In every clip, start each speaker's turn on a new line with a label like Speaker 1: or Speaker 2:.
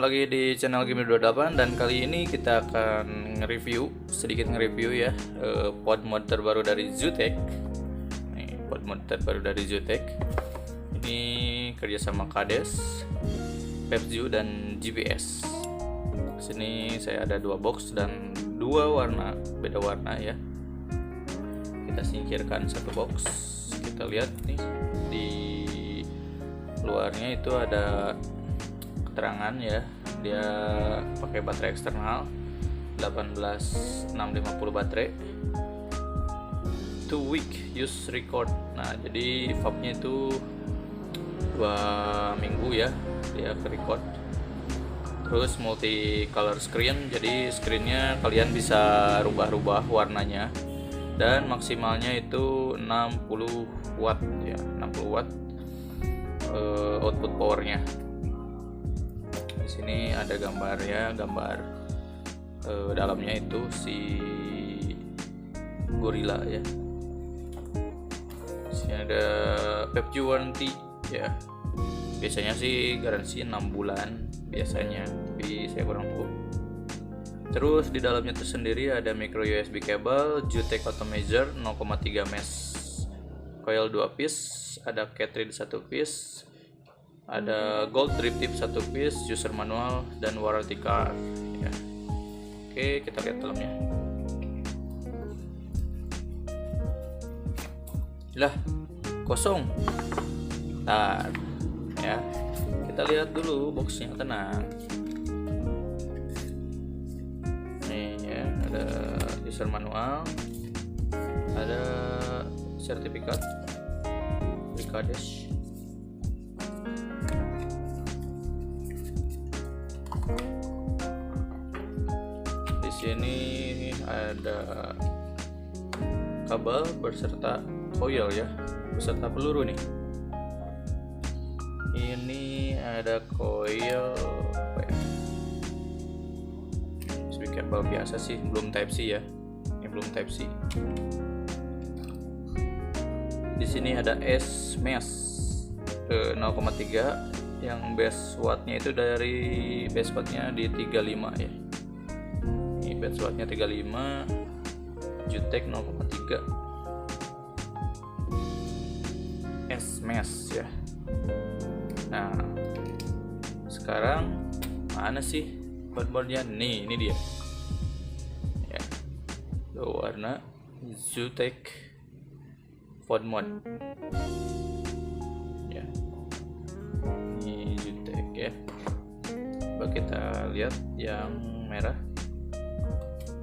Speaker 1: lagi di channel Gamer28 dan kali ini kita akan sedikit nge-review ya pod mod terbaru dari Zutec. Nih, pod mod terbaru dari Zutec. Ini kerjasama Kades, Pepzu dan GPS. Sini saya ada dua box dan dua warna, beda warna ya. Kita singkirkan satu box. Kita lihat nih di luarnya itu ada keterangan ya, dia pakai baterai eksternal 18650 baterai, 2 week use record. Nah jadi fabnya itu 2 minggu ya dia ke record. Terus multi color screen, jadi screennya kalian bisa rubah-rubah warnanya, dan maksimalnya itu 60 watt ya, 60 watt output powernya. Di sini ada gambar ya, gambar dalamnya itu si gorila ya. Di sini ada Pepzu warranty ya. Biasanya sih garansi 6 bulan biasanya, tapi saya kurang tahu. Terus di dalamnya tersendiri ada micro USB cable, Zutec Automazer 0,3 mesh, coil 2 piece, ada cartridge 1 piece, ada gold drip tip 1 piece, user manual dan warranty card ya. Oke, kita lihat dalamnya. Lah, kosong. Bentar ya. Kita lihat dulu boxnya, tenang. Nih ya, ada user manual, ada sertifikat dari Kades. Di sini ada kabel beserta coil ya, beserta peluru nih. Ini ada coil apa ya? USB kabel biasa sih, belum Type C ya. Ini belum Type C. Di sini ada S mesh 0,3 yang base wattnya itu dari base wattnya di 35 ya. Ini base wattnya 35, Zutec 0,3 S mesh ya. Nah sekarang mana sih boardnya? Nih, ini dia ya, dua warna Zutec pod mod ya. Ini Zutec ya. Coba kita lihat yang merah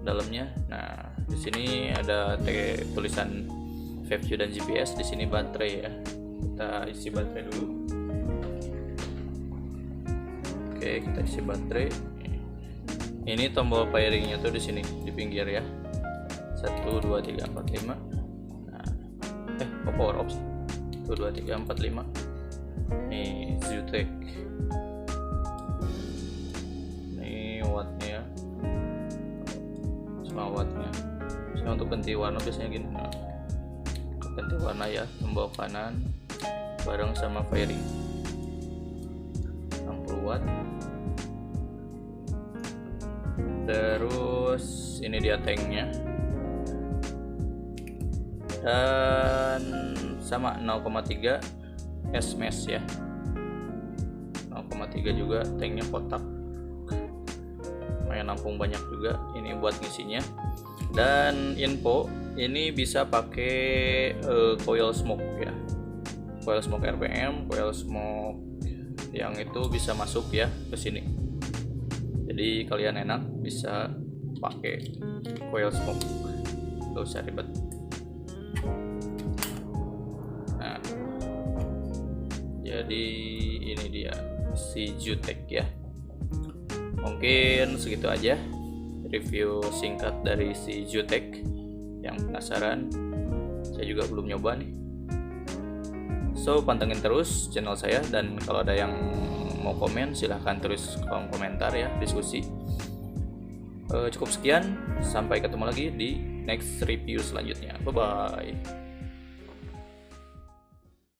Speaker 1: dalamnya. Nah di sini ada tulisan Pepzu dan GPS. Di sini baterai ya, kita isi baterai dulu. Oke, kita isi baterai. Ini tombol pairingnya tuh di sini di pinggir ya, 1 2 3 4 5. Nah, power off 1 2 3 4 5. Nih Zutec. Ini wattnya, semua wattnya. Saya untuk ganti warna biasanya gini. Nah, untuk ganti warna ya, tombol kanan bareng sama fairing 60 watt. Terus ini dia tanknya, dan sama 0,3 S mesh ya, 0,3 juga tanknya, kotak lumayan, nampung banyak juga. Ini buat ngisinya. Dan info ini bisa pakai coil smoke ya, coil smoke RPM, coil smoke yang itu bisa masuk ya ke sini. Jadi kalian enak bisa pakai coil smoke, gak usah ribet. Nah jadi ini dia si Zutec ya. Mungkin segitu aja review singkat dari si Zutec. Yang penasaran, saya juga belum nyoba nih, so pantengin terus channel saya. Dan kalau ada yang mau komen silahkan tulis kolom komentar ya, diskusi. Cukup sekian, sampai ketemu lagi di next review selanjutnya. Bye bye.